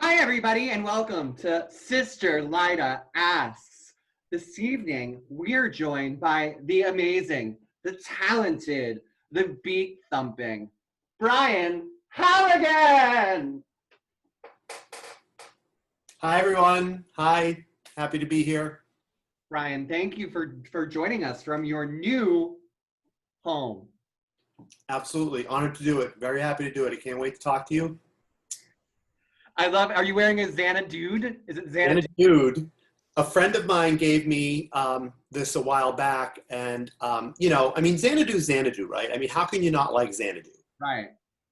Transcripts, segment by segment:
Hi, everybody, and welcome to Sister Lida Asks. This evening, we're joined by the amazing, the talented, the beat-thumping Brian Halligan! Hi, everyone. Hi. Happy to be here. Brian, thank you for joining us from your new home. Absolutely. Honored to do it. Very happy to do it. I can't wait to talk to you. I love, are you wearing a Xanadude? Is it Xanadude? Xanadude. A friend of mine gave me this a while back, and Xanadu, right? I mean, how can you not like Xanadu? Right.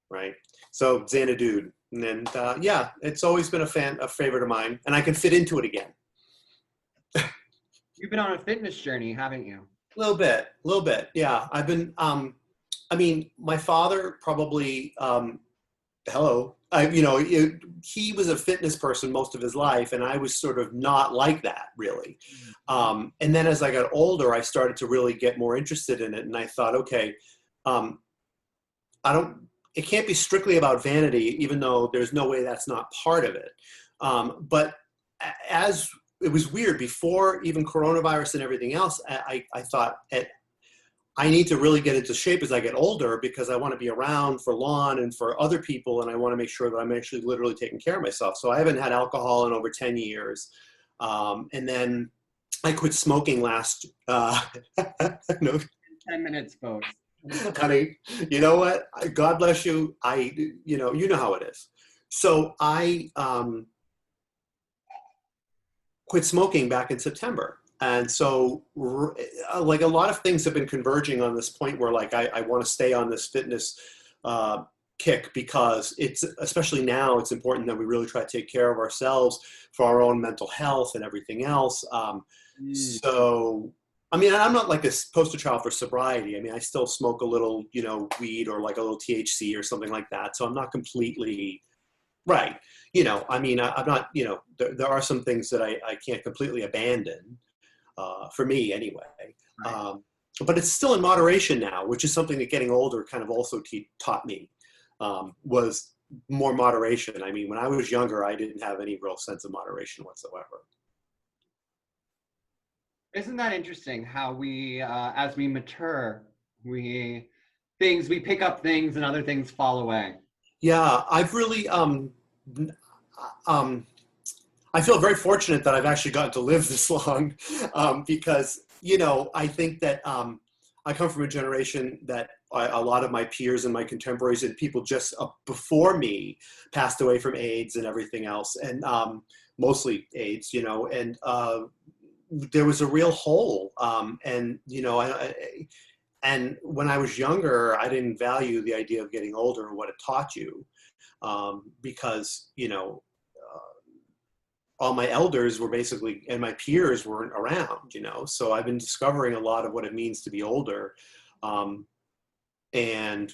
Right. So Xanadude, and yeah, it's always been a favorite of mine, and I can fit into it again. You've been on a fitness journey, haven't you? A little bit. Yeah, I've been. My father probably. He was a fitness person most of his life, and I was sort of not like that, really. And then as I got older, I started to really get more interested in it, and I thought, okay, it can't be strictly about vanity, even though there's no way that's not part of it. But as it was weird, before even coronavirus and everything else, I thought, I need to really get into shape as I get older, because I want to be around for Lon and for other people, and I want to make sure that I'm actually literally taking care of myself. So I haven't had alcohol in over 10 years. And then I quit smoking last, no. 10 minutes, folks. Honey, you know what? God bless you. You know how it is. So I quit smoking back in September. And so like a lot of things have been converging on this point where like I want to stay on this fitness kick, because it's, especially now, it's important that we really try to take care of ourselves for our own mental health and everything else. So, I mean, I'm not like a poster child for sobriety. I mean, I still smoke a little, weed or like a little THC or something like that. So I'm not completely right. I'm not, there are some things that I can't completely abandon. For me anyway. Right. But it's still in moderation now, which is something that getting older kind of also taught me, was more moderation. I mean, when I was younger, I didn't have any real sense of moderation whatsoever. Isn't that interesting how we, as we mature, we pick up things and other things fall away? Yeah, I've really, I feel very fortunate that I've actually gotten to live this long, because, I think that I come from a generation that a lot of my peers and my contemporaries and people just before me passed away from AIDS and everything else, and mostly AIDS, and there was a real hole. And when I was younger, I didn't value the idea of getting older and what it taught you, because, all my elders were basically, and my peers weren't around, so I've been discovering a lot of what it means to be older. And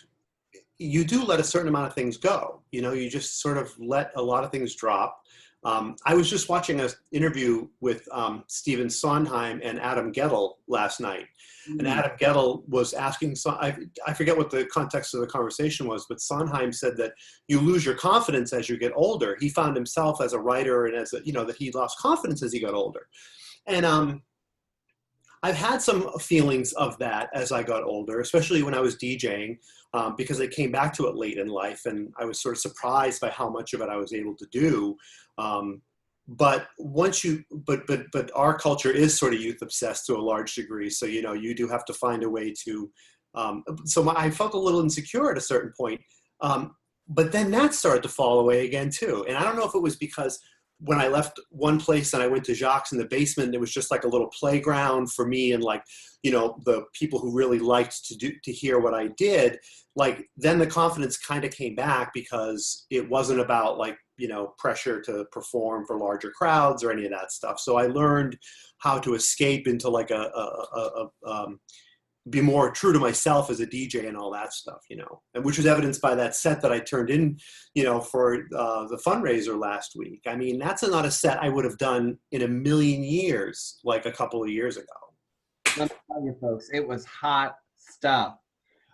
you do let a certain amount of things go, you just sort of let a lot of things drop. I was just watching an interview with Stephen Sondheim and Adam Guettel last night. And Adam Guettel was asking, I forget what the context of the conversation was, but Sondheim said that you lose your confidence as you get older. He found himself as a writer and as that he lost confidence as he got older. And I've had some feelings of that as I got older, especially when I was DJing, because I came back to it late in life, and I was sort of surprised by how much of it I was able to do. But but our culture is sort of youth obsessed to a large degree. So, you do have to find a way to, so I felt a little insecure at a certain point. But then that started to fall away again too. And I don't know if it was because when I left one place and I went to Jacques in the basement, it was just like a little playground for me and like, the people who really liked to hear what I did, like then the confidence kind of came back, because it wasn't about like, pressure to perform for larger crowds or any of that stuff. So I learned how to escape into like be more true to myself as a DJ and all that stuff, and which was evidenced by that set that I turned in, for the fundraiser last week. I mean, that's not a set I would have done in a million years, like a couple of years ago. Let me tell you folks, it was hot stuff.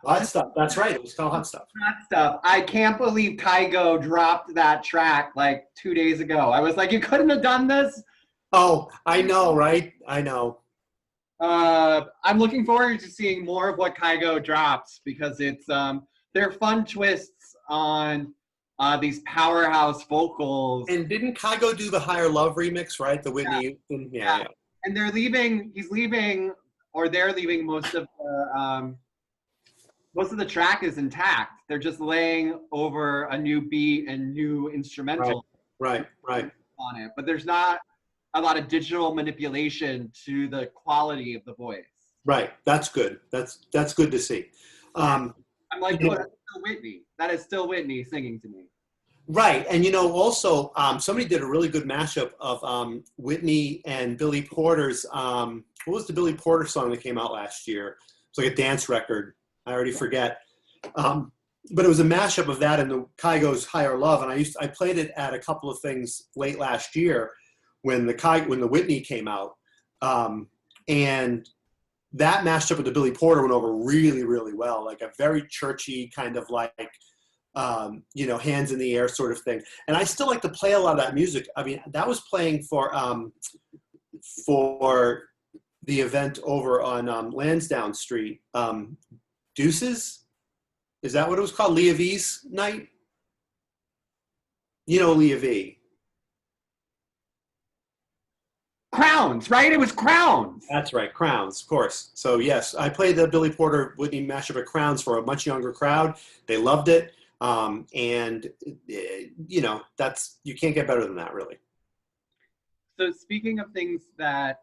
Hot Stuff. That's right. It was called Hot Stuff. Hot Stuff. I can't believe Kygo dropped that track like 2 days ago. I was like, you couldn't have done this. Oh, I know, right? I know. I'm looking forward to seeing more of what Kygo drops because it's they're fun twists on these powerhouse vocals. And didn't Kygo do the Higher Love remix, right? The Whitney Houston? Yeah. And they're leaving. He's leaving, or they're leaving most of the track is intact. They're just laying over a new beat and new instrumental. Right. On it, but there's not a lot of digital manipulation to the quality of the voice. Right. That's good. That's good to see. I'm like, oh, that's still Whitney. That is still Whitney singing to me. Right. And, also somebody did a really good mashup of Whitney and Billy Porter's, what was the Billy Porter song that came out last year? It's like a dance record. I already forget. But it was a mashup of that and the Kygo's Higher Love. And I played it at a couple of things late last year when the Whitney came out. And that mashed up with the Billy Porter went over really, really well. Like a very churchy kind of like, hands in the air sort of thing. And I still like to play a lot of that music. I mean, that was playing for the event over on Lansdowne Street. Deuces? Is that what it was called? Leah V's night? Leah V. Crowns, right? It was Crowns. That's right, Crowns, of course. So yes, I played the Billy Porter Whitney mashup at Crowns for a much younger crowd. They loved it. And that's, you can't get better than that, really. So speaking of things that,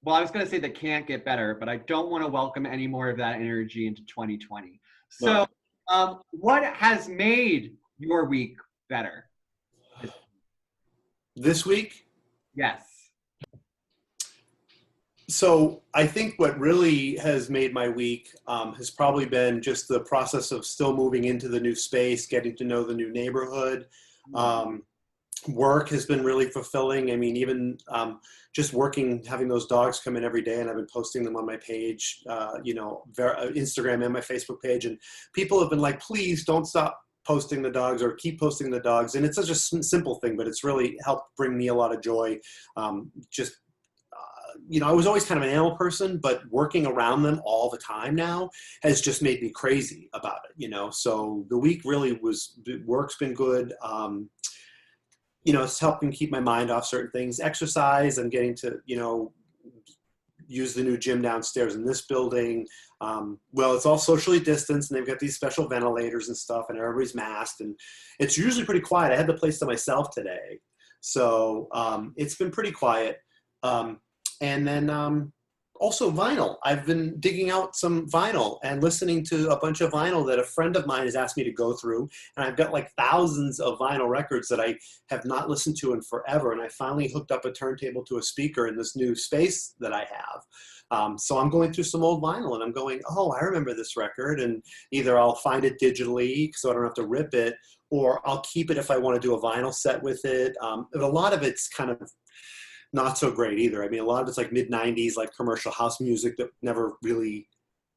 well, I was going to say that can't get better, but I don't want to welcome any more of that energy into 2020. So what has made your week better? This week? Yes. So I think what really has made my week has probably been just the process of still moving into the new space, getting to know the new neighborhood. Work has been really fulfilling. I mean, even just working, having those dogs come in every day, and I've been posting them on my page, Instagram and my Facebook page, and people have been like, please don't stop posting the dogs or keep posting the dogs. And it's such a simple thing, but it's really helped bring me a lot of joy. I was always kind of an animal person, but working around them all the time now has just made me crazy about it, So the week really work's been good. It's helping keep my mind off certain things. Exercise, I'm getting to, use the new gym downstairs in this building. It's all socially distanced, and they've got these special ventilators and stuff, and everybody's masked, and it's usually pretty quiet. I had the place to myself today. So it's been pretty quiet. And then also vinyl. I've been digging out some vinyl and listening to a bunch of vinyl that a friend of mine has asked me to go through. And I've got like thousands of vinyl records that I have not listened to in forever. And I finally hooked up a turntable to a speaker in this new space that I have. So I'm going through some old vinyl and I'm going, oh, I remember this record. And either I'll find it digitally so I don't have to rip it, or I'll keep it if I want to do a vinyl set with it. But a lot of it's kind of not so great either. I mean, a lot of it's like mid-90s, like commercial house music that never really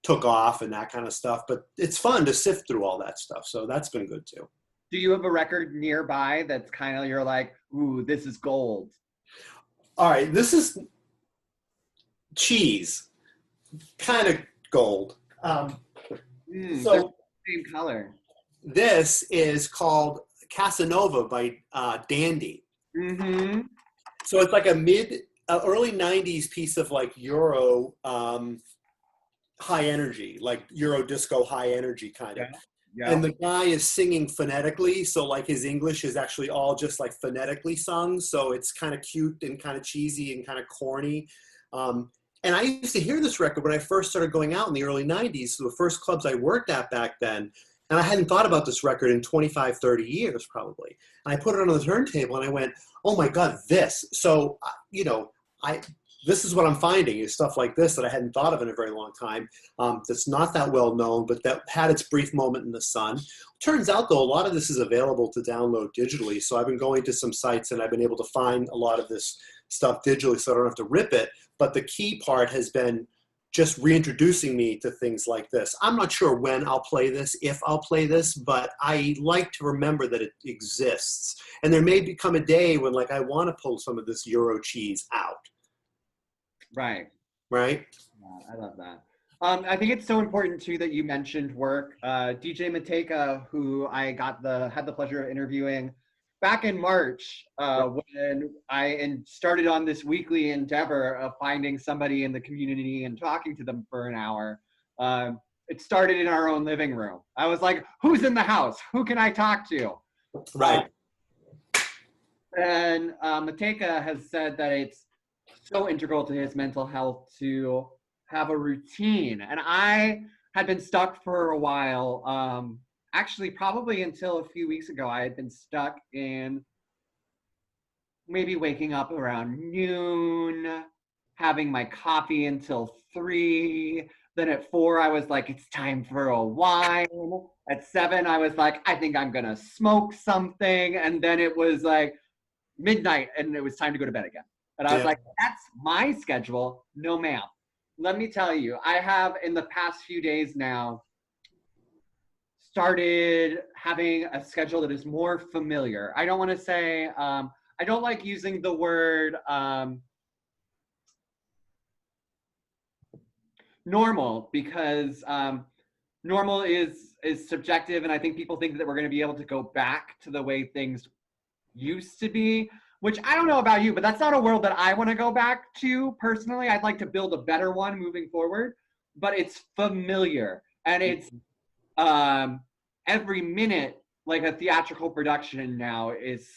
took off and that kind of stuff. But it's fun to sift through all that stuff. So that's been good too. Do you have a record nearby that's kind of, you're like, ooh, this is gold? All right, this is cheese, kind of gold. So same color. This is called Casanova by Dandy. Mm-hmm. So it's like a early 90s piece of like Euro high energy, like Euro disco high energy kind of. Yeah. And the guy is singing phonetically. So like his English is actually all just like phonetically sung. So it's kind of cute and kind of cheesy and kind of corny. And I used to hear this record when I first started going out in the early 90s. So the first clubs I worked at back then. And I hadn't thought about this record in 25, 30 years probably. And I put it on the turntable and I went, oh my God, this. So, this is what I'm finding is stuff like this that I hadn't thought of in a very long time. That's not that well known, but that had its brief moment in the sun. Turns out though, a lot of this is available to download digitally. So I've been going to some sites and I've been able to find a lot of this stuff digitally so I don't have to rip it. But the key part has been just reintroducing me to things like this. I'm not sure when I'll play this, if I'll play this, but I like to remember that it exists. And there may become a day when like I want to pull some of this Euro cheese out. Right. Right? Yeah, I love that. I think it's so important too that you mentioned work. DJ Mateka, who I had the pleasure of interviewing back in March, when I started on this weekly endeavor of finding somebody in the community and talking to them for an hour. It started in our own living room. I was like, who's in the house? Who can I talk to? Right. And Mateka has said that it's so integral to his mental health to have a routine. And I had been stuck for a while. Actually, probably until a few weeks ago, I had been stuck in maybe waking up around noon, having my coffee until 3. Then at 4, I was like, it's time for a wine. At 7, I was like, I think I'm gonna smoke something. And then it was like midnight and it was time to go to bed again. And I was like, that's my schedule. No, ma'am. Let me tell you, I have in the past few days now started having a schedule that is more familiar. I don't want to say, I don't like using the word normal, because normal is subjective, and I think people think that we're going to be able to go back to the way things used to be, which I don't know about you, but that's not a world that I want to go back to personally. I'd like to build a better one moving forward, but it's familiar, and it's every minute, like a theatrical production now is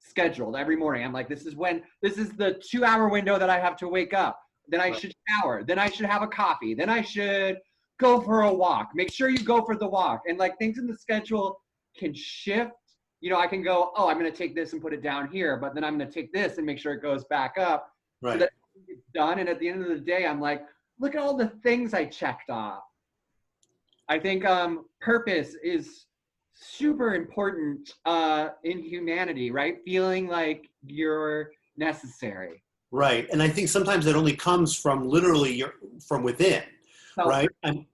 scheduled every morning. I'm like, this is the 2-hour window that I have to wake up. Then I should shower. Then I should have a coffee. Then I should go for a walk. Make sure you go for the walk. And like things in the schedule can shift. You know, I can go, oh, I'm going to take this and put it down here, but then I'm going to take this and make sure it goes back up. Right. So that it's done. And at the end of the day, I'm like, look at all the things I checked off. I think purpose is super important in humanity, right? Feeling like you're necessary. Right. And I think sometimes it only comes from literally from within, right? And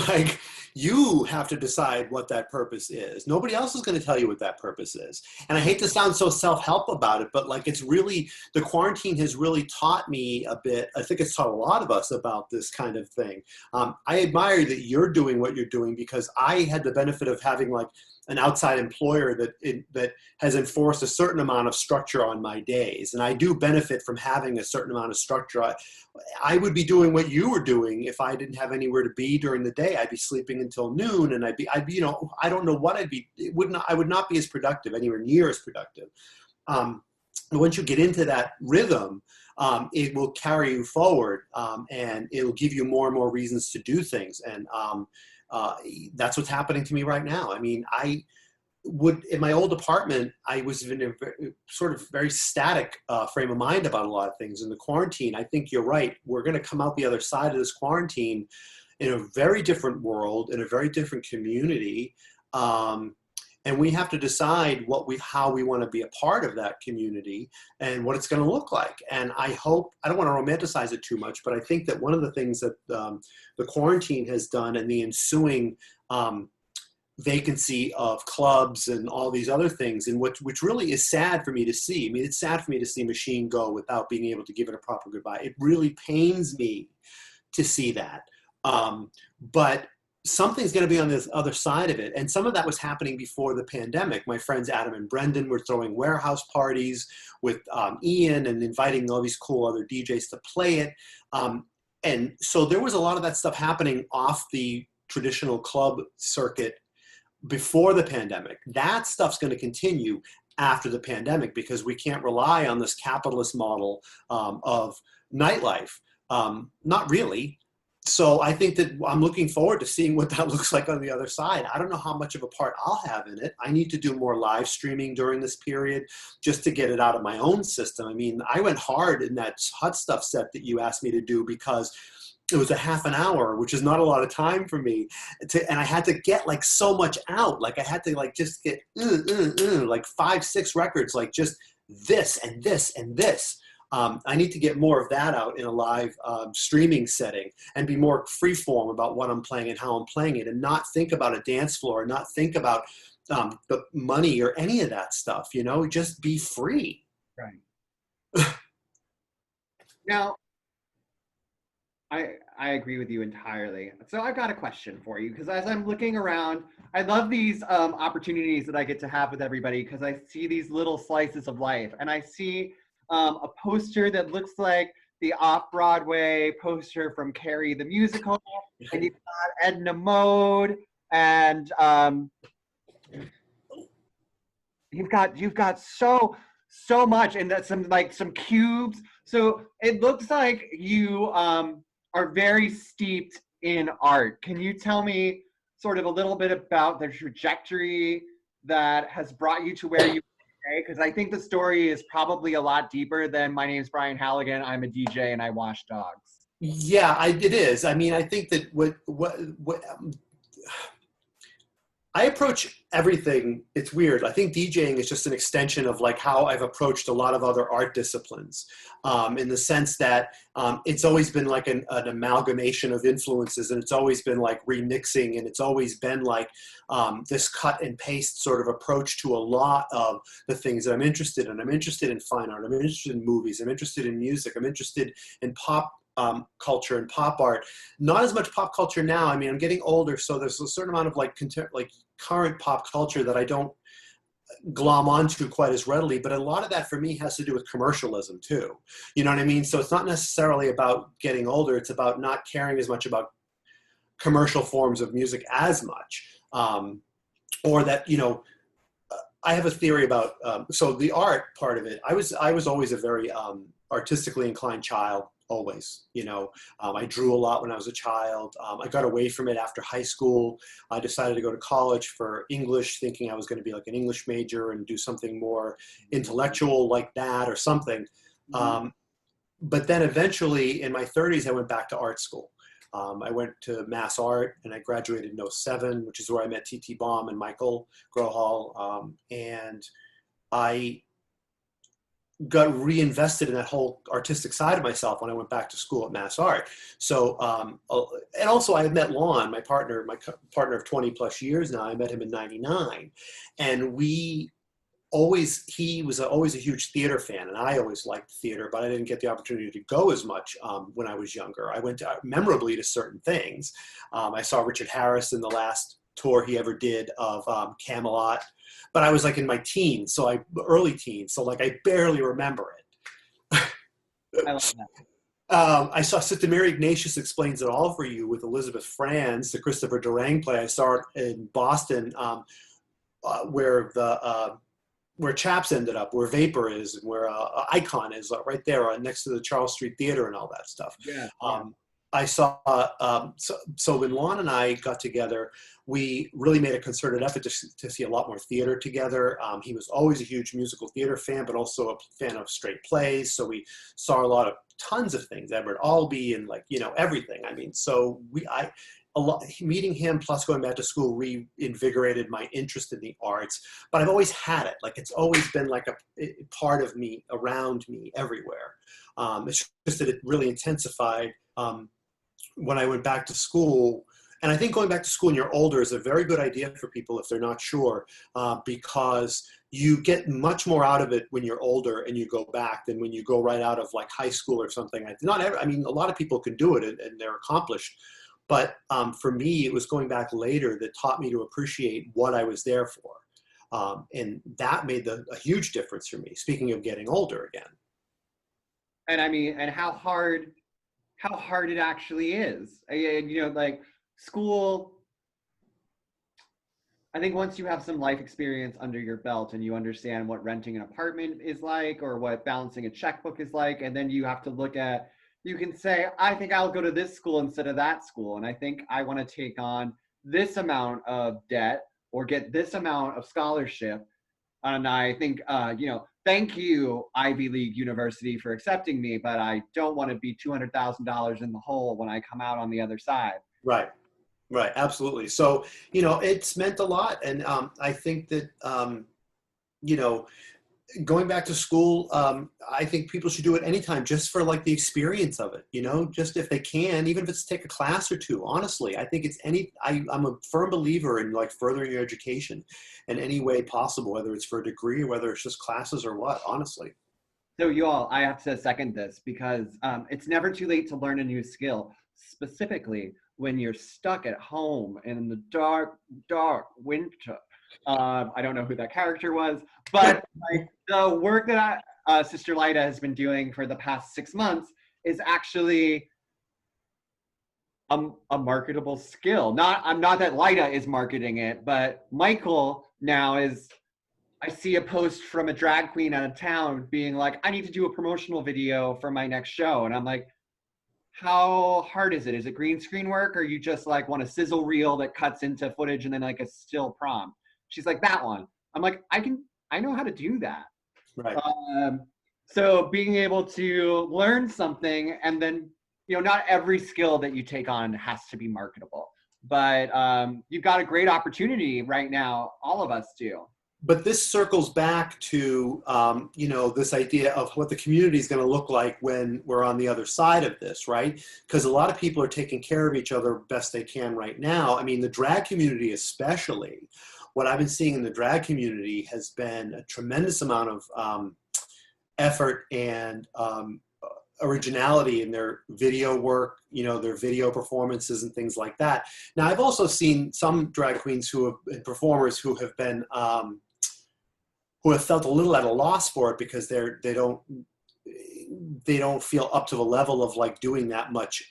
like you have to decide what that purpose is. Nobody else is going to tell you what that purpose is. And I hate to sound so self-help about it, but like it's really, the quarantine has really taught me a bit. I think it's taught a lot of us about this kind of thing. I admire that you're doing what you're doing, because I had the benefit of having like an outside employer that has enforced a certain amount of structure on my days. And I do benefit from having a certain amount of structure. I would be doing what you were doing if I didn't have anywhere to be during the day. I'd be sleeping until noon, and I'd be, you know, I don't know what I'd be, I would not be as productive, anywhere near as productive. Once you get into that rhythm, it will carry you forward, and it will give you more and more reasons to do things. And that's what's happening to me right now. I mean, in my old apartment, I was in a sort of very static frame of mind about a lot of things. In the quarantine, I think you're right. We're going to come out the other side of this quarantine in a very different world, in a very different community. And we have to decide how we want to be a part of that community and what it's going to look like. And I hope, I don't want to romanticize it too much, but I think that one of the things that the quarantine has done, and the ensuing vacancy of clubs and all these other things, and which really is sad for me to see. I mean, it's sad for me to see Machine go without being able to give it a proper goodbye. It really pains me to see that. But something's going to be on this other side of it. And some of that was happening before the pandemic. My friends Adam and Brendan were throwing warehouse parties with Ian and inviting all these cool other DJs to play it. And so there was a lot of that stuff happening off the traditional club circuit before the pandemic. That stuff's going to continue after the pandemic, because we can't rely on this capitalist model of nightlife. Not really. So I think that I'm looking forward to seeing what that looks like on the other side. I don't know how much of a part I'll have in it. I need to do more live streaming during this period just to get it out of my own system. I mean, I went hard in that Hot Stuff set that you asked me to do, because it was a half an hour, which is not a lot of time for me. And I had to get like so much out. Like I had to like just get like 5, 6 records, like just this and this and this. I need to get more of that out in a live streaming setting and be more freeform about what I'm playing and how I'm playing it, and not think about a dance floor, not think about the money or any of that stuff, you know, just be free. Right. Now, I agree with you entirely. So I've got a question for you, because as I'm looking around, I love these opportunities that I get to have with everybody, because I see these little slices of life, and I see a poster that looks like the off-Broadway poster from Carrie the musical, and you've got Edna Mode, and you've got so much, and that's some cubes. So it looks like you are very steeped in art. Can you tell me sort of a little bit about the trajectory that has brought you to where you are today? Because I think the story is probably a lot deeper than my name's Brian Halligan, I'm a DJ, and I wash dogs. Yeah, it is. I mean, I think that what I approach everything, it's weird. I think DJing is just an extension of like how I've approached a lot of other art disciplines, in the sense that it's always been like an amalgamation of influences, and it's always been like remixing, and it's always been like this cut and paste sort of approach to a lot of the things that I'm interested in. I'm interested in fine art. I'm interested in movies. I'm interested in music. I'm interested in pop culture and pop art. Not as much pop culture now. I mean, I'm getting older, so there's a certain amount of like current pop culture that I don't glom onto quite as readily, but a lot of that for me has to do with commercialism too. You know what I mean? So it's not necessarily about getting older. It's about not caring as much about commercial forms of music as much. Or that, you know, I have a theory about, so the art part of it, I was always a very artistically inclined child. Always, you know, I drew a lot when I was a child. I got away from it after high school. I decided to go to college for English, thinking I was going to be like an English major and do something more intellectual like that or something. But then eventually in my 30s, I went back to art school. I went to Mass Art, and I graduated in '07, which is where I met T.T. Baum and Michael Grohol. And I got reinvested in that whole artistic side of myself when I went back to school at Mass Art. So, and also I had met Lon, my partner of 20 plus years now. I met him in '99, and he was always a huge theater fan, and I always liked theater, but I didn't get the opportunity to go as much when I was younger. I went memorably to certain things. I saw Richard Harris in the last tour he ever did of Camelot. But I was like in my teens, early teens, so like I barely remember it. I love that. I saw Sitamiri Ignatius Explains It All for You with Elizabeth Franz, the Christopher Durang play. I saw it in Boston, where Chaps ended up, where Vapor is, and where Icon is, right there next to the Charles Street Theater and all that stuff. Yeah. I saw, so when Lon and I got together, we really made a concerted effort to see a lot more theater together. He was always a huge musical theater fan, but also a fan of straight plays. So we saw tons of things, Edward Albee and like, you know, everything. I mean, so meeting him plus going back to school reinvigorated my interest in the arts, but I've always had it. Like, it's always been like a part of me, around me, everywhere. It's just that it really intensified when I went back to school. And I think going back to school when you're older is a very good idea for people if they're not sure, because you get much more out of it when you're older and you go back than when you go right out of like high school or something. I mean, a lot of people can do it and they're accomplished. But for me, it was going back later that taught me to appreciate what I was there for. And that made a huge difference for me, speaking of getting older again. And I mean, and how hard it actually is. And, you know, like school, I think once you have some life experience under your belt and you understand what renting an apartment is like or what balancing a checkbook is like, and then you have to look at, you can say, I think I'll go to this school instead of that school. And I think I want to take on this amount of debt or get this amount of scholarship. And I think, you know, thank you, Ivy League University, for accepting me, but I don't want to be $200,000 in the hole when I come out on the other side. Right. Right. Absolutely. So, you know, it's meant a lot. And I think that, you know, going back to school, I think people should do it anytime, just for like the experience of it, you know, just if they can, even if it's take a class or two. Honestly, I think I'm a firm believer in like furthering your education in any way possible, whether it's for a degree or whether it's just classes or what, honestly. So you all, I have to second this because it's never too late to learn a new skill, specifically when you're stuck at home in the dark, dark winter. I don't know who that character was, but like the work that Sister Lida has been doing for the past 6 months is actually a marketable skill. Not that Lida is marketing it, but Michael now is. I see a post from a drag queen out of town being like, I need to do a promotional video for my next show. And I'm like, how hard is it? Is it green screen work, or you just like want a sizzle reel that cuts into footage and then like a still prom? She's like, that one. I'm like, I know how to do that. Right. So being able to learn something, and then, you know, not every skill that you take on has to be marketable, but you've got a great opportunity right now. All of us do. But this circles back to, you know, this idea of what the community is going to look like when we're on the other side of this, right? Because a lot of people are taking care of each other best they can right now. I mean, the drag community especially, what I've been seeing in the drag community has been a tremendous amount of effort and originality in their video work, you know, their video performances and things like that. Now, I've also seen some drag queens who have been performers who have been who have felt a little at a loss for it because they don't feel up to the level of like doing that much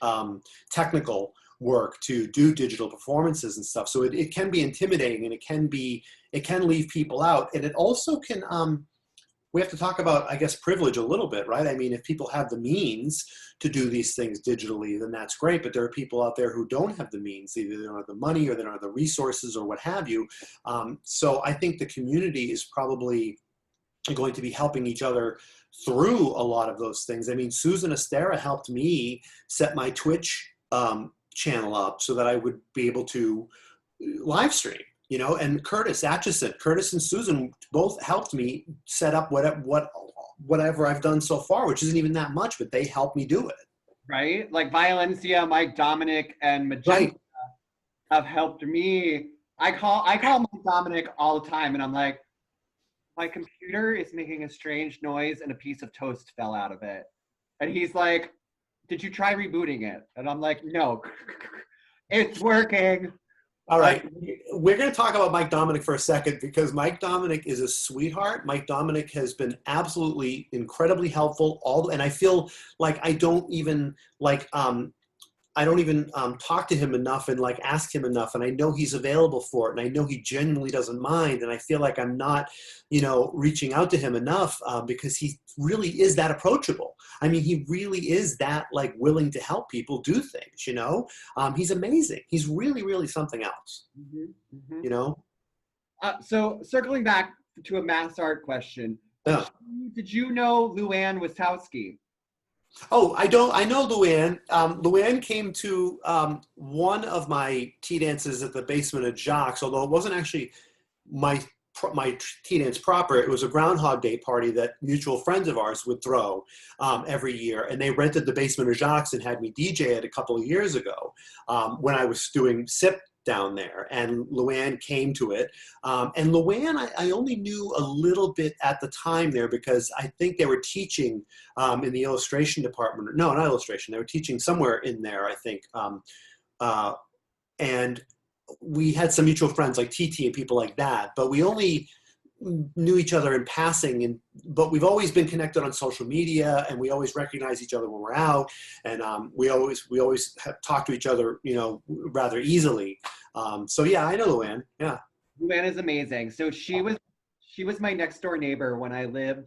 technical work to do digital performances and stuff. So it can be intimidating, and it can leave people out, and it also can we have to talk about, I guess, privilege a little bit, right? I mean, if people have the means to do these things digitally, then that's great. But there are people out there who don't have the means. Either they don't have the money or they don't have the resources or what have you. So I think the community is probably going to be helping each other through a lot of those things. I mean, Susan Estera helped me set my Twitch channel up so that I would be able to live stream. You know, and Curtis and Susan both helped me set up whatever I've done so far, which isn't even that much, but they helped me do it. Right? Like Violencia, Mike, Dominic, and Magenta Right. have helped me. I call Mike Dominic all the time, and I'm like, my computer is making a strange noise and a piece of toast fell out of it. And he's like, did you try rebooting it? And I'm like, no, it's working. All right, we're going to talk about Mike Dominic for a second because Mike Dominic is a sweetheart. Mike Dominic has been absolutely incredibly helpful. And I feel like I don't even talk to him enough and like ask him enough. And I know he's available for it, and I know he genuinely doesn't mind. And I feel like I'm not, you know, reaching out to him enough because he really is that approachable. I mean, he really is that like willing to help people do things, you know. He's amazing. He's really, really something else, you know. So circling back to a mass art question, Yeah. did you know Luann Wastowski? Oh, I know Luann. Luann came to one of my tea dances at the basement of Jacques, although it wasn't actually my tea dance proper. It was a Groundhog Day party that mutual friends of ours would throw every year. And they rented the basement of Jacques and had me DJ it a couple of years ago when I was doing SIP down there, and Luann came to it. And Luann, I only knew a little bit at the time there because I think they were teaching in the illustration department. No, not illustration. They were teaching somewhere in there, I think. And we had some mutual friends like TT and people like that, but we only knew each other in passing. But we've always been connected on social media, and we always recognize each other when we're out, and we always have talked to each other, you know, rather easily. So yeah, I know Luann. Yeah, Luann is amazing. So she was my next door neighbor when I lived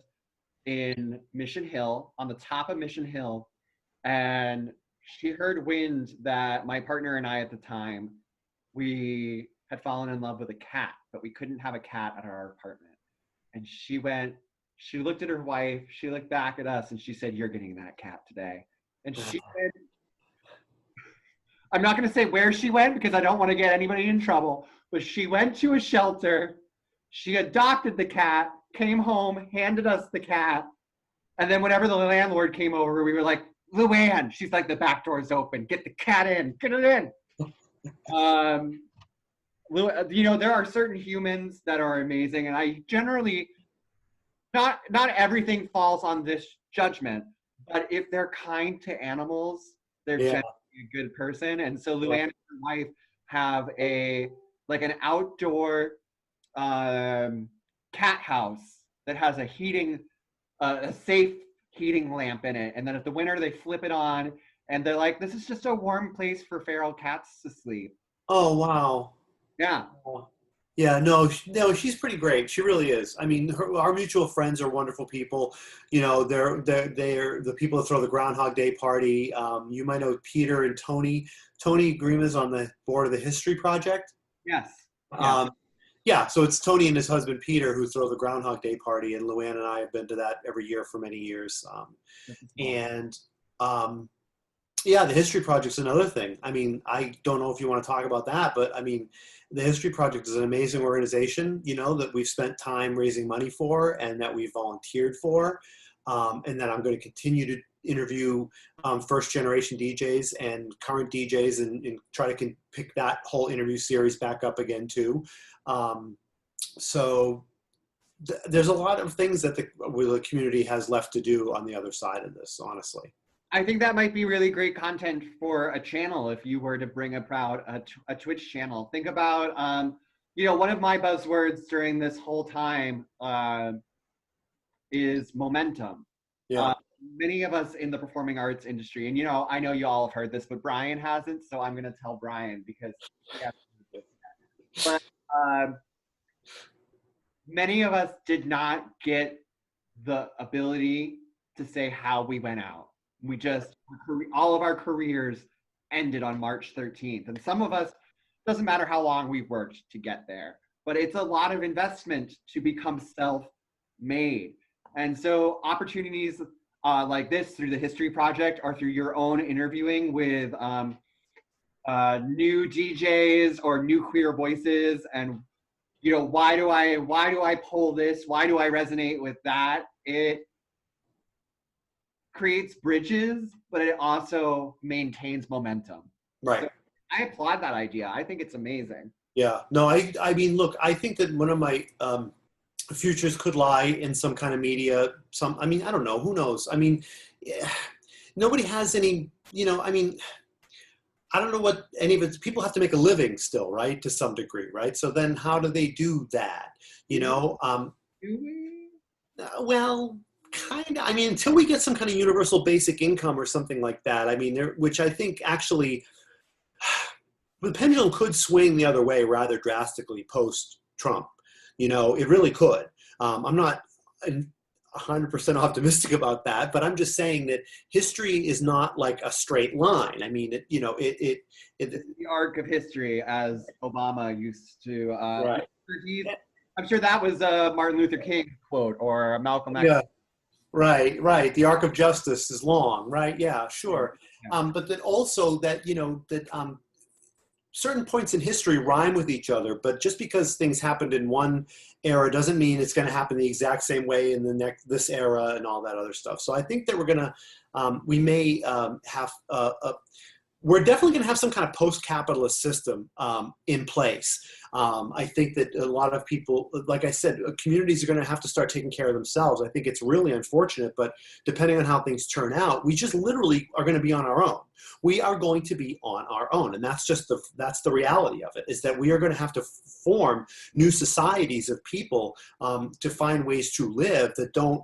in Mission Hill, on the top of Mission Hill, and she heard wind that my partner and I at the time, we had fallen in love with a cat, but we couldn't have a cat at our apartment. And she looked at her wife, she looked back at us, and she said, "You're getting that cat today." And she went, I'm not going to say where she went because I don't want to get anybody in trouble, but she went to a shelter, she adopted the cat, came home, handed us the cat, and then whenever the landlord came over, we were like, Luann, she's like, the back door's open. Get the cat in. Get it in. You know, there are certain humans that are amazing, and I generally, not everything falls on this judgment, but if they're kind to animals, they're generally a good person. And so Luann and her wife have an outdoor cat house that has a safe heating lamp in it, and then at the winter they flip it on, and they're like, this is just a warm place for feral cats to sleep. Oh, wow. Yeah. Yeah, no, she's pretty great. She really is. I mean, our mutual friends are wonderful people. You know, they're the people that throw the Groundhog Day party. You might know Peter and Tony. Tony Grima's on the board of the History Project. Yes. Yeah, so it's Tony and his husband Peter who throw the Groundhog Day party, and Luann and I have been to that every year for many years. Yeah, the History Project's another thing. I mean, I don't know if you want to talk about that, but I mean, the History Project is an amazing organization, you know, that we've spent time raising money for and that we've volunteered for, and that I'm going to continue to interview first generation DJs and current DJs and try to pick that whole interview series back up again too. So there's a lot of things that the community has left to do on the other side of this, honestly. I think that might be really great content for a channel if you were to bring a Twitch channel. Think about, you know, one of my buzzwords during this whole time is momentum. Yeah. Many of us in the performing arts industry, and you know, I know you all have heard this, but Brian hasn't, so I'm going to tell Brian because but many of us did not get the ability to say how we went out. We just, all of our careers ended on March 13th. And some of us, doesn't matter how long we've worked to get there, but it's a lot of investment to become self-made. And so opportunities like this through the History Project or through your own interviewing with new DJs or new queer voices, and you know, why do I pull this? Why do I resonate with that? It creates bridges, but it also maintains momentum. Right. So I applaud that idea. I think it's amazing. Yeah. No, I mean, look, I think that one of my futures could lie in some kind of media. I mean, I don't know. Who knows? I mean, nobody has any, you know, I mean, I don't know what any of it, people have to make a living still, right? To some degree, right? So then how do they do that? You know? Do we? Well, kind of. I mean, until we get some kind of universal basic income or something like that, I mean, which I think actually, the pendulum could swing the other way rather drastically post-Trump. You know, it really could. I'm not 100% optimistic about that, but I'm just saying that history is not like a straight line. I mean, the arc of history, as Obama used to. Right. I'm sure that was a Martin Luther King quote or Malcolm X. Yeah. Right. The arc of justice is long, right? Yeah, sure. Yeah. But that also that, you know, that certain points in history rhyme with each other, but just because things happened in one era doesn't mean it's going to happen the exact same way in this era and all that other stuff. So I think that we're going to, we may have, we're definitely going to have some kind of post-capitalist system in place. I think that a lot of people, like I said, communities are going to have to start taking care of themselves. I think it's really unfortunate, but depending on how things turn out, we just literally are going to be on our own. We are going to be on our own, and that's the reality of it, is that we are going to have to form new societies of people to find ways to live that don't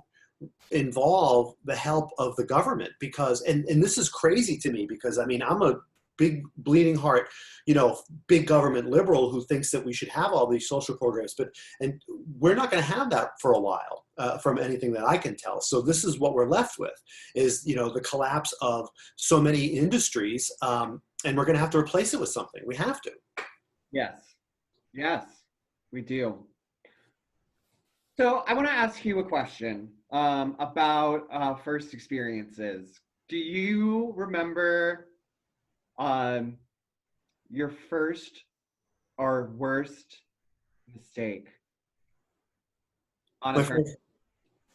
involve the help of the government, because and this is crazy to me, because I mean, I'm a big bleeding heart, you know, big government liberal who thinks that we should have all these social programs, and we're not going to have that for a while, from anything that I can tell. So this is what we're left with, is, you know, the collapse of so many industries, and we're going to have to replace it with something. We have to. Yes, we do. So I want to ask you a question about first experiences. Do you remember your first or worst mistake? on a My turn. first,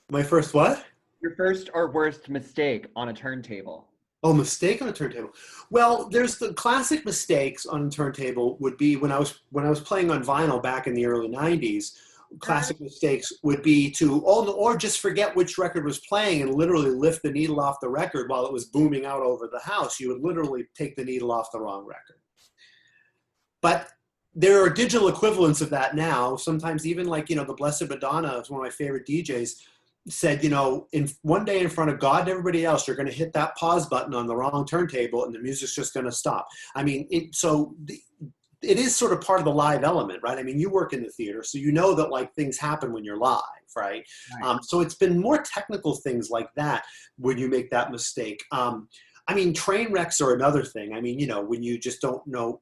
my first what? Your first or worst mistake on a turntable. Oh, mistake on a turntable. Well, there's the classic mistakes on a turntable would be when I was playing on vinyl back in the early '90s. Classic mistakes would be to or just forget which record was playing and literally lift the needle off the record while it was booming out over the house. You would literally take the needle off the wrong record. But there are digital equivalents of that now. Sometimes even like, the Blessed Madonna is one of my favorite DJs, said, in one day in front of God and everybody else, you're going to hit that pause button on the wrong turntable and the music's just going to stop. I mean, it is sort of part of the live element, right? I mean, you work in the theater, so you know that like things happen when you're live, right? So it's been more technical things like that when you make that mistake. I mean, train wrecks are another thing. I mean, when you just don't know,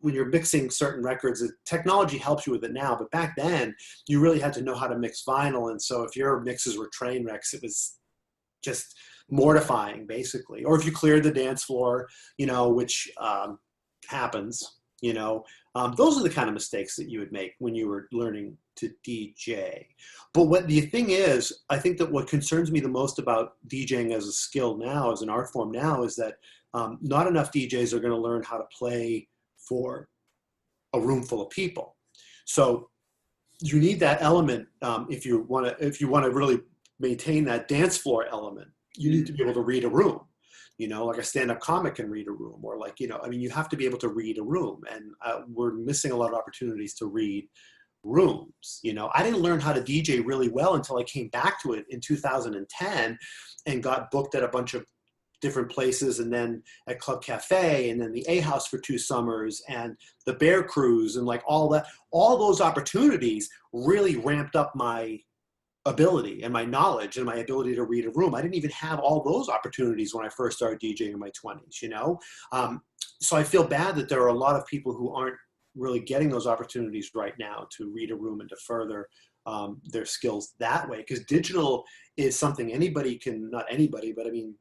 when you're mixing certain records, technology helps you with it now, but back then you really had to know how to mix vinyl. And so if your mixes were train wrecks, it was just mortifying basically. Or if you cleared the dance floor, which happens, those are the kind of mistakes that you would make when you were learning to DJ. But what the thing is, I think that what concerns me the most about DJing as a skill now, as an art form now, is that not enough DJs are going to learn how to play for a room full of people. So you need that element if you want to really maintain that dance floor element. You need to be able to read a room. Like a stand-up comic can read a room, or like, you have to be able to read a room, and we're missing a lot of opportunities to read rooms. I didn't learn how to DJ really well until I came back to it in 2010 and got booked at a bunch of different places, and then at Club Cafe, and then the A House for 2 summers, and the Bear Cruise, and like all those opportunities really ramped up my ability and my knowledge and my ability to read a room. I didn't even have all those opportunities when I first started DJing in my 20s, So I feel bad that there are a lot of people who aren't really getting those opportunities right now to read a room and to further their skills that way. Because digital is something anybody can, not anybody, but I mean,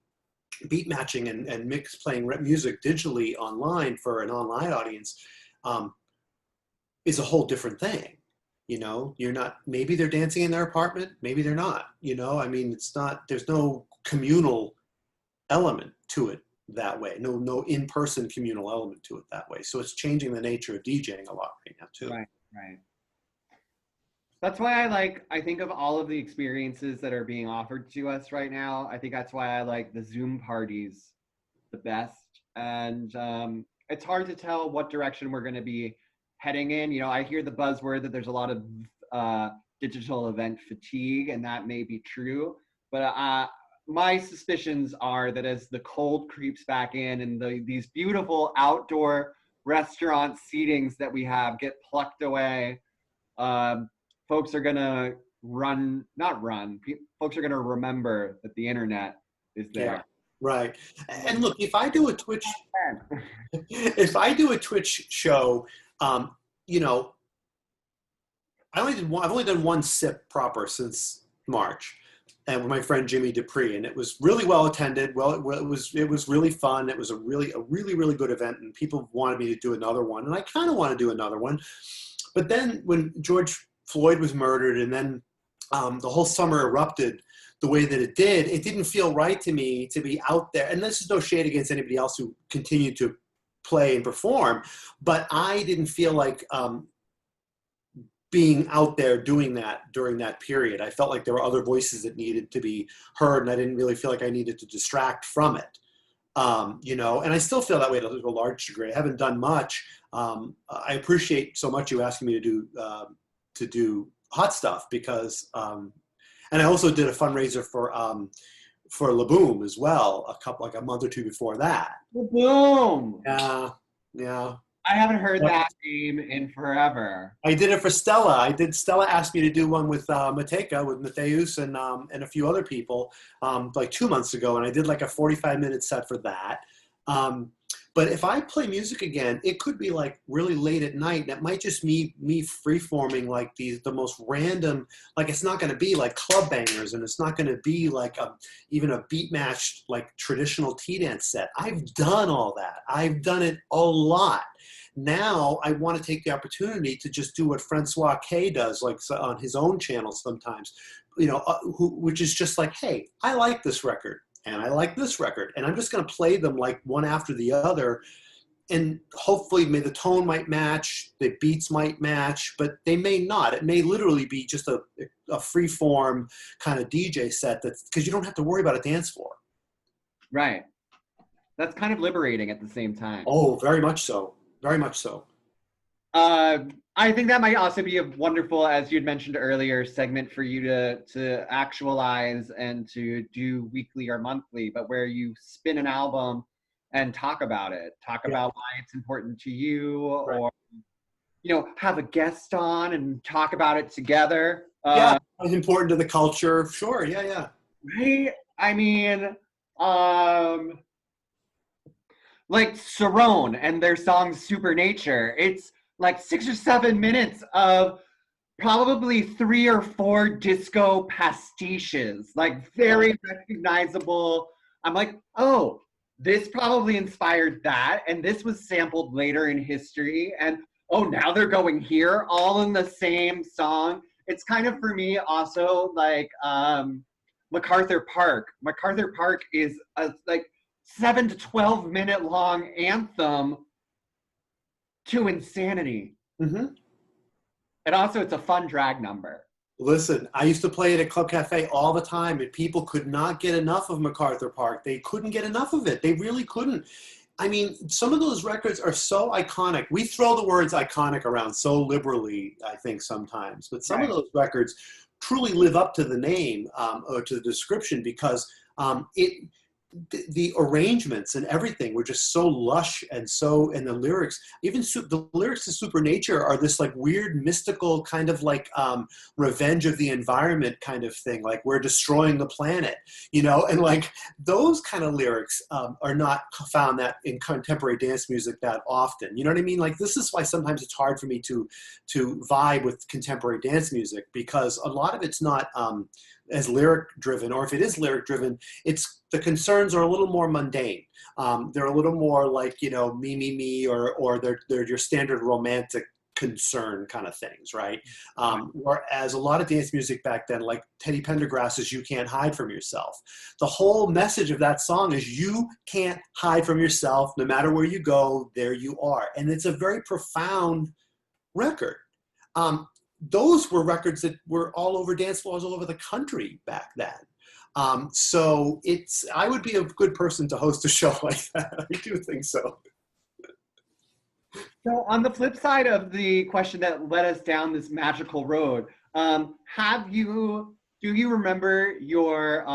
beat matching and playing music digitally online for an online audience is a whole different thing. You're not, maybe they're dancing in their apartment, maybe they're not, I mean, there's no communal element to it that way. No in-person communal element to it that way. So it's changing the nature of DJing a lot right now too. Right. That's why I think of all of the experiences that are being offered to us right now, I think that's why I like the Zoom parties the best. And it's hard to tell what direction we're going to be heading in. I hear the buzzword that there's a lot of digital event fatigue, and that may be true. But my suspicions are that as the cold creeps back in and these beautiful outdoor restaurant seatings that we have get plucked away, folks are going to folks are going to remember that the internet is there. Yeah, right. And look, if I do a Twitch show, I've only done one sip proper since March, and with my friend Jimmy Dupree, and it was really well attended. Well, it was really fun. It was a really good event, and people wanted me to do another one, and I kind of want to do another one. But then when George Floyd was murdered, and then the whole summer erupted the way that it did, it didn't feel right to me to be out there. And this is no shade against anybody else who continued to play and perform, but I didn't feel like being out there doing that during that period. I felt like there were other voices that needed to be heard, and I didn't really feel like I needed to distract from it. And I still feel that way to a large degree. I haven't done much. I appreciate so much you asking me to do hot stuff, because, and I also did a fundraiser for La Boom as well, a month or two before that. La Boom! Yeah. I haven't heard that name in forever. I did it for Stella. Stella asked me to do one with Mateka, with Mateus and a few other people, like 2 months ago, and I did like a 45-minute set for that. But if I play music again, it could be like really late at night, and it might just me free-forming like the most random, like it's not going to be like club bangers, and it's not going to be like even a beat-matched like traditional T-dance set. I've done all that. I've done it a lot. Now I want to take the opportunity to just do what Francois K does, like on his own channel sometimes, which is just like, hey, I like this record and I like this record, and I'm just going to play them like one after the other. And hopefully the tone might match, the beats might match, but they may not. It may literally be just a free form kind of DJ set, because you don't have to worry about a dance floor. Right. That's kind of liberating at the same time. Oh, very much so. Very much so. I think that might also be a wonderful, as you'd mentioned earlier, segment for you to actualize and to do weekly or monthly, but where you spin an album and talk about it. Talk about why it's important to you, right. Or, have a guest on and talk about it together. It's important to the culture. Sure, yeah. Right? I mean, like Cerrone and their song Supernature. It's like 6 or 7 minutes of probably 3 or 4 disco pastiches, like very recognizable. I'm like, oh, this probably inspired that, and this was sampled later in history, and oh, now they're going here, all in the same song. It's kind of, for me, also like MacArthur Park. MacArthur Park is a like 7 to 12 minute long anthem to insanity. Mm-hmm. And also, it's a fun drag number. Listen, I used to play it at Club Cafe all the time, and people could not get enough of MacArthur Park. They couldn't get enough of it. They really couldn't. I mean, some of those records are so iconic. We throw the words iconic around so liberally, I think, sometimes. But some of those records truly live up to the name or to the description, because the arrangements and everything were just so lush, and the lyrics, even the lyrics to Supernature are this like weird mystical kind of like revenge of the environment kind of thing, like we're destroying the planet, and like those kind of lyrics are not found that in contemporary dance music that often. You know what I mean? Like, this is why sometimes it's hard for me to vibe with contemporary dance music, because a lot of it's not as lyric driven, or if it is lyric driven, the concerns are a little more mundane. They're a little more like, me, or they're your standard romantic concern kind of things, right? Whereas a lot of dance music back then, like Teddy Pendergrass's "You Can't Hide From Yourself," the whole message of that song is you can't hide from yourself. No matter where you go, there you are. And it's a very profound record. Those were records that were all over dance floors all over the country back then. So I would be a good person to host a show like that. I do think so. So on the flip side of the question that led us down this magical road, do you remember your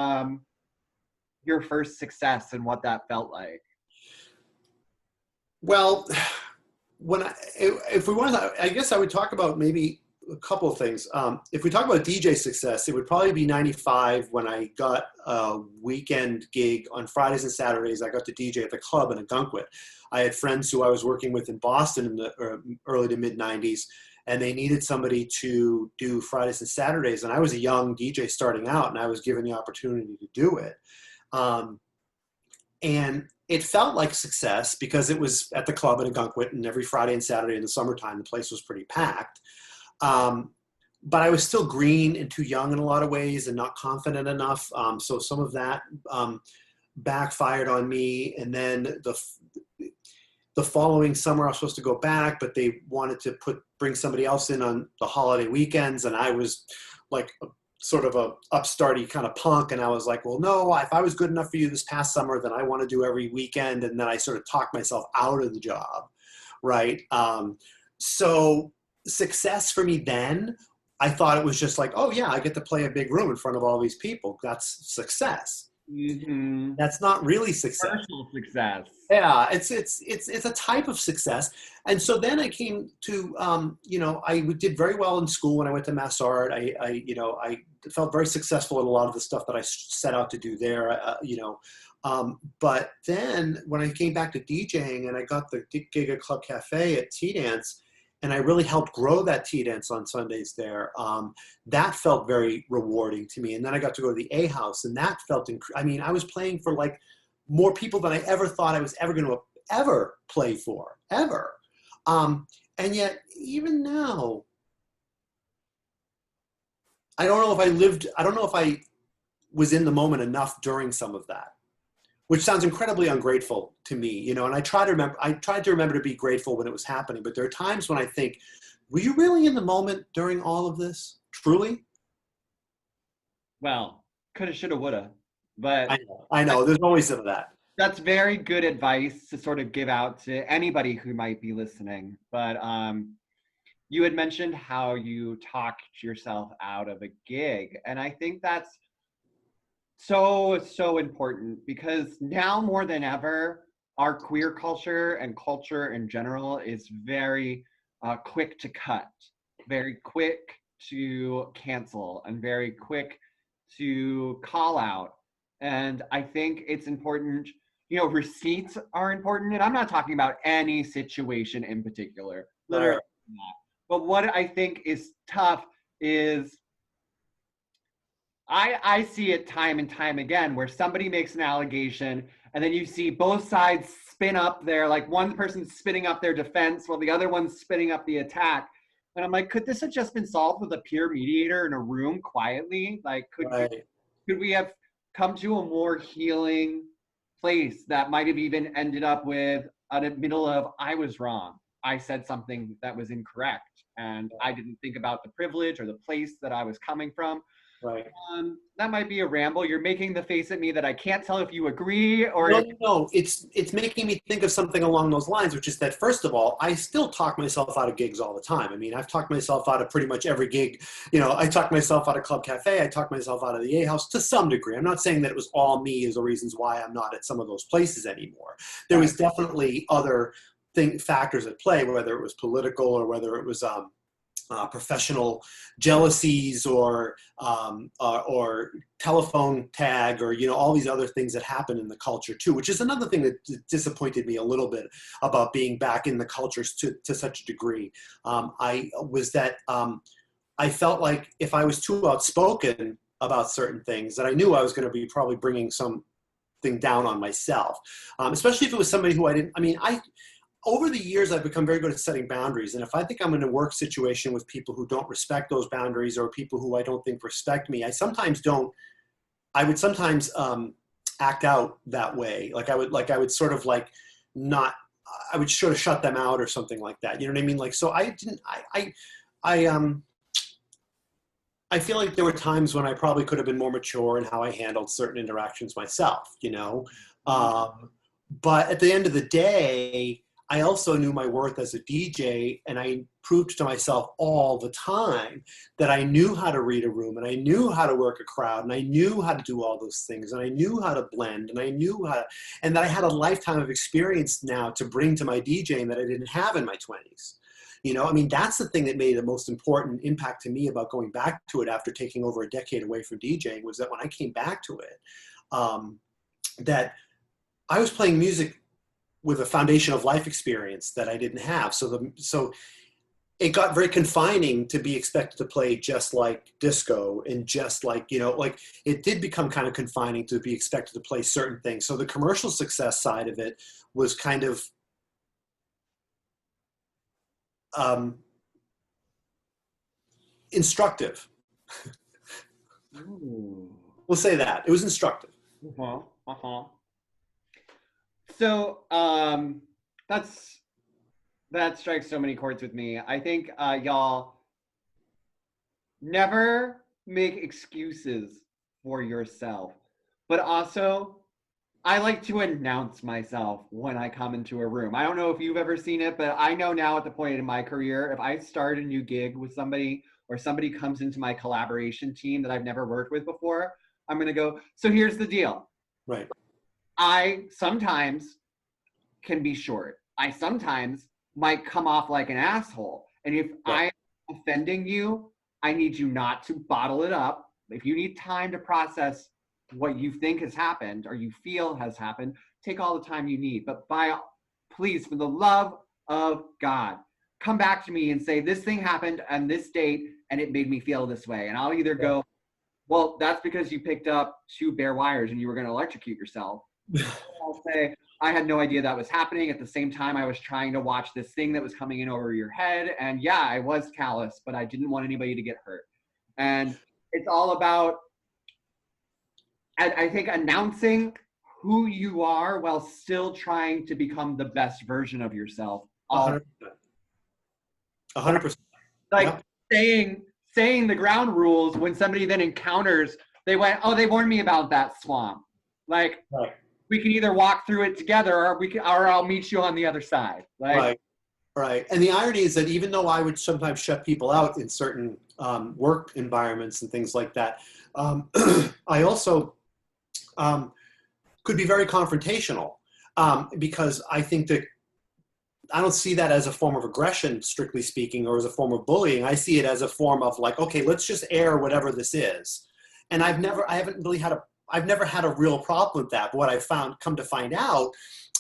first success and what that felt like? Well, if we want to, I guess I would talk about maybe a couple of things. If we talk about DJ success, it would probably be 95 when I got a weekend gig on Fridays and Saturdays. I got to DJ at the club in Ogunquit. I had friends who I was working with in Boston in the early to mid 90s, and they needed somebody to do Fridays and Saturdays. And I was a young DJ starting out, and I was given the opportunity to do it. And it felt like success because it was at the club in Ogunquit, and every Friday and Saturday in the summertime, the place was pretty packed. But I was still green and too young in a lot of ways and not confident enough. So some of that backfired on me. And then the following summer, I was supposed to go back, but they wanted to bring somebody else in on the holiday weekends. And I was like sort of a upstarty kind of punk. And I was like, well, no, if I was good enough for you this past summer, then I want to do every weekend. And then I sort of talked myself out of the job. Right. So success for me then, I thought it was just like, oh yeah, I get to play a big room in front of all these people. That's success. Mm-hmm. That's not really success. Personal success. Yeah, it's a type of success. And so then I came to, I did very well in school when I went to Mass Art. I felt very successful in a lot of the stuff that I set out to do there. But then when I came back to DJing and I got the gig at Club Cafe at T-Dance, and I really helped grow that T-Dance on Sundays there. That felt very rewarding to me. And then I got to go to the A House, and that felt, I was playing for like more people than I ever thought I was ever going to ever play for, ever. And yet, even now, I don't know if I was in the moment enough during some of that, which sounds incredibly ungrateful to me, you know, and I tried to remember to be grateful when it was happening, but there are times when I think, were you really in the moment during all of this? Truly? Well, coulda, shoulda, woulda. But I know. There's always some of that. that's very good advice to sort of give out to anybody who might be listening. But you had mentioned how you talked yourself out of a gig. And I think that's so important, because now more than ever, our queer culture and culture in general is very quick to cut, very quick to cancel, and very quick to call out. And I think it's important, you know, receipts are important. And I'm not talking about any situation in particular, literally not. But what I think is tough is I see it time and time again where somebody makes an allegation and then you see both sides spin up their, like one person's spinning up their defense while the other one's spinning up the attack. And I'm like, could this have just been solved with a peer mediator in a room quietly? Like, could we have come to a more healing place that might have even ended up with a middle of, I was wrong. I said something that was incorrect, and I didn't think about the privilege or the place that I was coming from. Right. That might be a ramble. You're making the face at me that I can't tell if you agree or No. It's making me think of something along those lines, which is that, first of all, I still talk myself out of gigs all the time. I mean, I've talked myself out of pretty much every gig. You know, I talked myself out of Club Cafe. I talked myself out of the A House to some degree. I'm not saying that it was all me as the reasons why I'm not at some of those places anymore. There was definitely other factors at play, whether it was political or whether it was professional jealousies or telephone tag, or, you know, all these other things that happen in the culture too, which is another thing that disappointed me a little bit about being back in the cultures to such a degree. I felt like if I was too outspoken about certain things, that I knew I was going to be probably bringing something down on myself, especially if it was somebody who over the years, I've become very good at setting boundaries. And if I think I'm in a work situation with people who don't respect those boundaries, or people who I don't think respect me, I would sometimes act out that way. I would sort of shut them out or something like that. You know what I mean? Like, so I feel like there were times when I probably could have been more mature in how I handled certain interactions myself, you know? But at the end of the day, I also knew my worth as a DJ, and I proved to myself all the time that I knew how to read a room, and I knew how to work a crowd, and I knew how to do all those things, and I knew how to blend, and and that I had a lifetime of experience now to bring to my DJing that I didn't have in my 20s. You know, I mean, that's the thing that made the most important impact to me about going back to it after taking over a decade away from DJing, was that when I came back to it, that I was playing music with a foundation of life experience that I didn't have. So it got very confining to be expected to play just like disco, and just like, you know, like it did become kind of confining to be expected to play certain things. So the commercial success side of it was kind of instructive. We'll say that. It was instructive. So that strikes so many chords with me. I think y'all never make excuses for yourself, but also I like to announce myself when I come into a room. I don't know if you've ever seen it, but I know now at the point in my career, if I start a new gig with somebody, or somebody comes into my collaboration team that I've never worked with before, I'm going to go, so here's the deal. Right. I sometimes can be short. I sometimes might come off like an asshole. And if I'm offending you, I need you not to bottle it up. If you need time to process what you think has happened or you feel has happened, take all the time you need. But please, for the love of God, come back to me and say, this thing happened on this date and it made me feel this way. And I'll either go, well, that's because you picked up 2 bare wires and you were going to electrocute yourself. I'll say, I had no idea that was happening. At the same time, I was trying to watch this thing that was coming in over your head. And yeah, I was callous, but I didn't want anybody to get hurt. And it's all about, I think, announcing who you are while still trying to become the best version of yourself. 100%. 100%. Like saying the ground rules when somebody then encounters, they went, oh, they warned me about that swamp. Like, Right. We can either walk through it together, or I'll meet you on the other side. Like, Right. And the irony is that even though I would sometimes shut people out in certain work environments and things like that, I also could be very confrontational because I think that I don't see that as a form of aggression, strictly speaking, or as a form of bullying. I see it as a form of like, okay, let's just air whatever this is. And I've never had a real problem with that. But what I've come to find out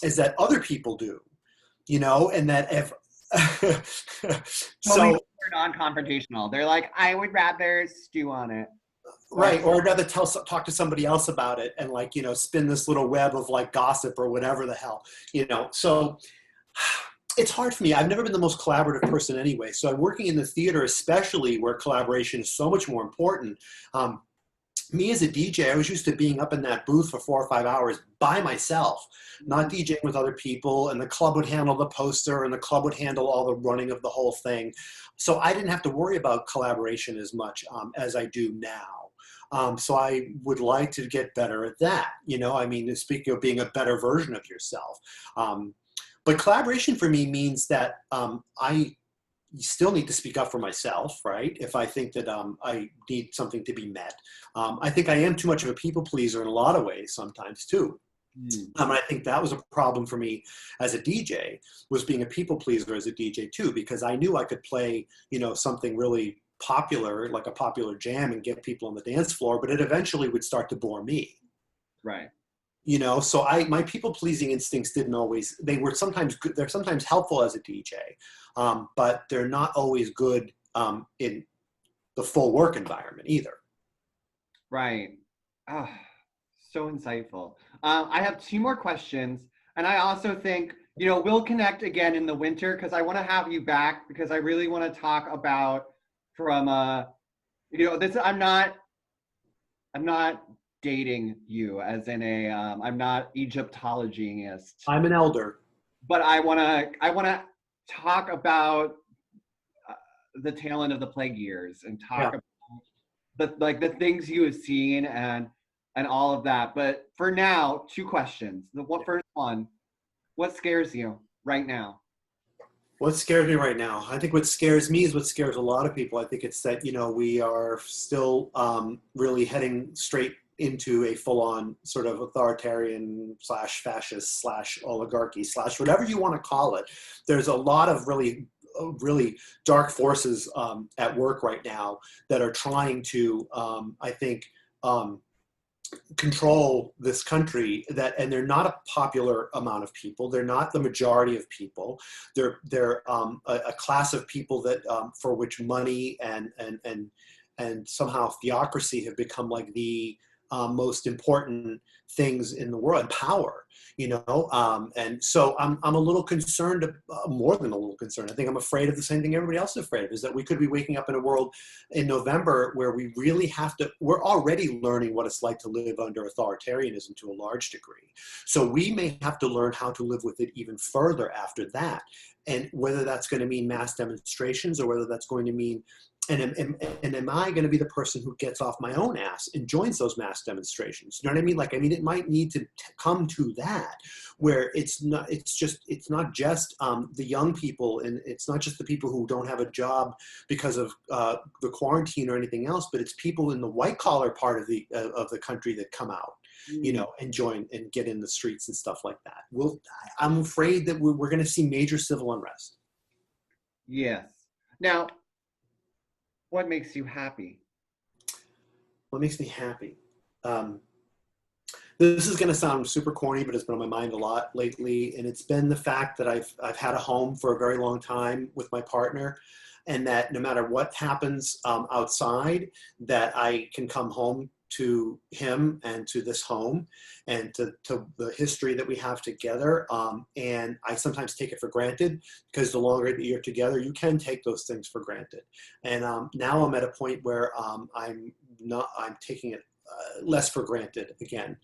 is that other people do, and that if, so they're non-confrontational. They're like, I would rather stew on it. Right. Or I'd rather talk to somebody else about it and like, spin this little web of like gossip or whatever the hell, so it's hard for me. I've never been the most collaborative person anyway. So I'm working in the theater, especially where collaboration is so much more important. Me as a DJ, I was used to being up in that booth for 4 or 5 hours by myself, not DJing with other people, and the club would handle the poster and the club would handle all the running of the whole thing. So I didn't have to worry about collaboration as much as I do now. So I would like to get better at that. Speaking of being a better version of yourself. But collaboration for me means that I still need to speak up for myself, right? If I think that I need something to be met. I think I am too much of a people pleaser in a lot of ways sometimes too. I think that was a problem for me as a DJ, was being a people pleaser as a DJ too, because I knew I could play, something really popular, like a popular jam, and get people on the dance floor, but it eventually would start to bore me. Right. So my people pleasing instincts they're sometimes good, they're sometimes helpful as a DJ, but they're not always good in the full work environment either. Right. Oh, so insightful. I have 2 more questions, and I also think, we'll connect again in the winter because I want to have you back because I really want to talk about from, this, I'm not dating you as in I'm not Egyptologist. I'm an elder. But I want to talk about the tail end of the plague years and talk about the things you have seen and all of that. But for now, 2 questions. First one, what scares you right now? What scares me right now? I think what scares me is what scares a lot of people. I think it's that, we are still really heading straight into a full-on sort of authoritarian / fascist / oligarchy / whatever you want to call it. There's a lot of really dark forces at work right now that are trying to, I think, control this country, and they're not a popular amount of people. They're not the majority of people. They're a class of people that for which money and somehow theocracy have become like the most important things in the world, power, and so I'm a little concerned, more than a little concerned. I think I'm afraid of the same thing everybody else is afraid of, is that we could be waking up in a world in November where we really we're already learning what it's like to live under authoritarianism to a large degree. So we may have to learn how to live with it even further after that. And whether that's going to mean mass demonstrations or whether that's going to mean and am I going to be the person who gets off my own ass and joins those mass demonstrations? You know what I mean? It might need to come to that, where it's not just the young people, and it's not just the people who don't have a job because of the quarantine or anything else, but it's people in the white collar part of the country that come out, and join and get in the streets and stuff like that. I'm afraid that we're going to see major civil unrest. Yes. Now, what makes you happy? What makes me happy? This is going to sound super corny, but it's been on my mind a lot lately, and it's been the fact that I've had a home for a very long time with my partner, and that no matter what happens outside, that I can come home to him and to this home and to the history that we have together. And I sometimes take it for granted, because the longer that you're together, you can take those things for granted. And now I'm at a point where I'm taking it less for granted again,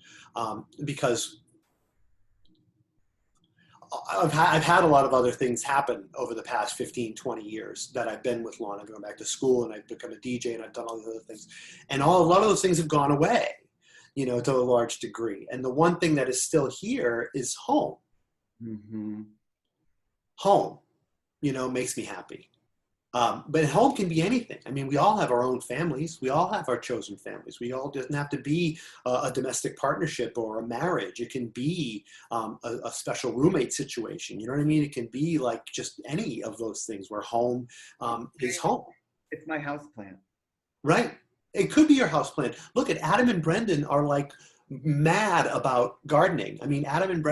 because I've had a lot of other things happen over the past 15, 20 years that I've been with Lon. I've gone back to school and I've become a DJ and I've done all these other things. And a lot of those things have gone away, you know, to a large degree. And the one thing that is still here is home. Mm-hmm. Home, you know, makes me happy. But home can be anything. I mean, we all have our own families. We all have our chosen families. We all doesn't have to be a domestic partnership or a marriage. It can be a special roommate situation. You know what I mean? It can be like just any of those things where home is home. It's my house plant. Right. It could be your house plant. Look at Adam and Brendan are like mad about gardening. I mean, Adam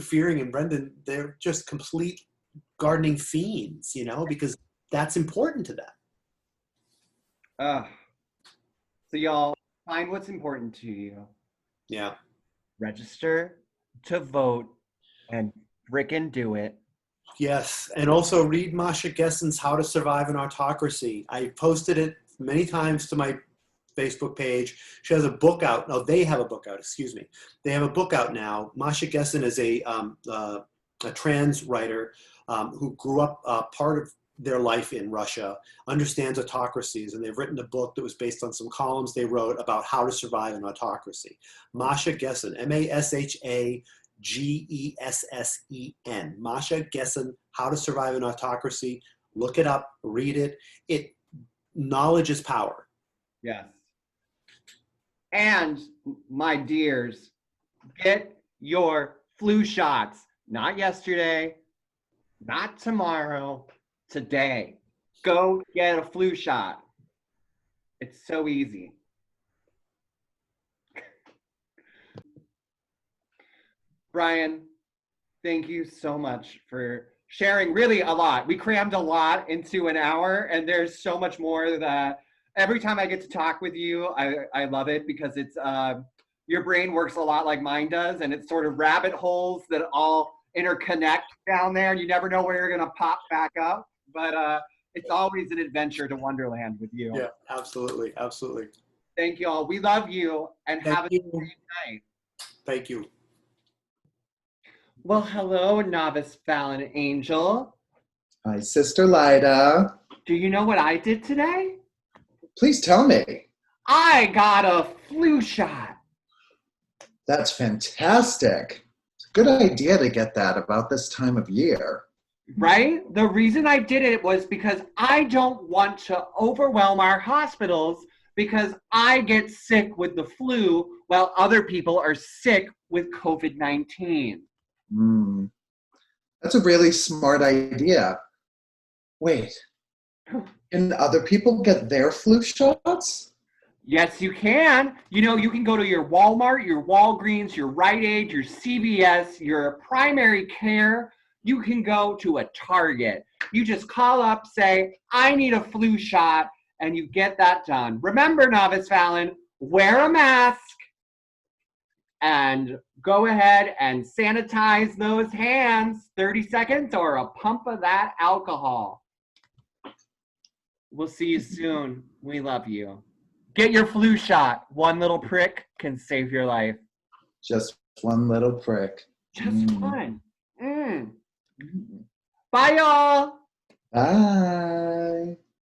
Fearing and Brendan, they're just complete gardening fiends, you know, because that's important to them. So y'all find what's important to you. Yeah. Register to vote and frickin' do it. Yes. And also read Masha Gessen's How to Survive an Autocracy. I posted it many times to my Facebook page. She has a book out. No, they have a book out. Excuse me. They have a book out now. Masha Gessen is a trans writer who grew up part of their life in Russia, understands autocracies, and they've written a book that was based on some columns they wrote about how to survive an autocracy. Masha Gessen, Mashagessen. Masha Gessen, How to Survive an Autocracy. Look it up, read it. Knowledge is power. Yes. And my dears, get your flu shots. Not yesterday, not tomorrow, today. Go get a flu shot. It's so easy. Brian, thank you so much for sharing really a lot. We crammed a lot into an hour, and there's so much more that every time I get to talk with you, I love it, because it's your brain works a lot like mine does, and it's sort of rabbit holes that all interconnect down there, and you never know where you're gonna pop back up. But it's always an adventure to Wonderland with you. Yeah, absolutely, absolutely. Thank you all. We love you, and have a great night. Thank you. Well, hello, novice Fallon Angel. Hi, Sister Lida. Do you know what I did today? Please tell me. I got a flu shot. That's fantastic. It's a good idea to get that about this time of year. Right? The reason I did it was because I don't want to overwhelm our hospitals, because I get sick with the flu while other people are sick with COVID-19. That's a really smart idea. Wait, can other people get their flu shots? Yes, you can. You know, you can go to your Walmart, your Walgreens, your Rite Aid, your CVS, your primary care. You can go to a Target. You just call up, say, I need a flu shot, and you get that done. Remember, Novice Fallon, wear a mask and go ahead and sanitize those hands, 30 seconds or a pump of that alcohol. We'll see you soon. We love you. Get your flu shot. One little prick can save your life. Just one little prick. Just one. Bye, y'all. Bye.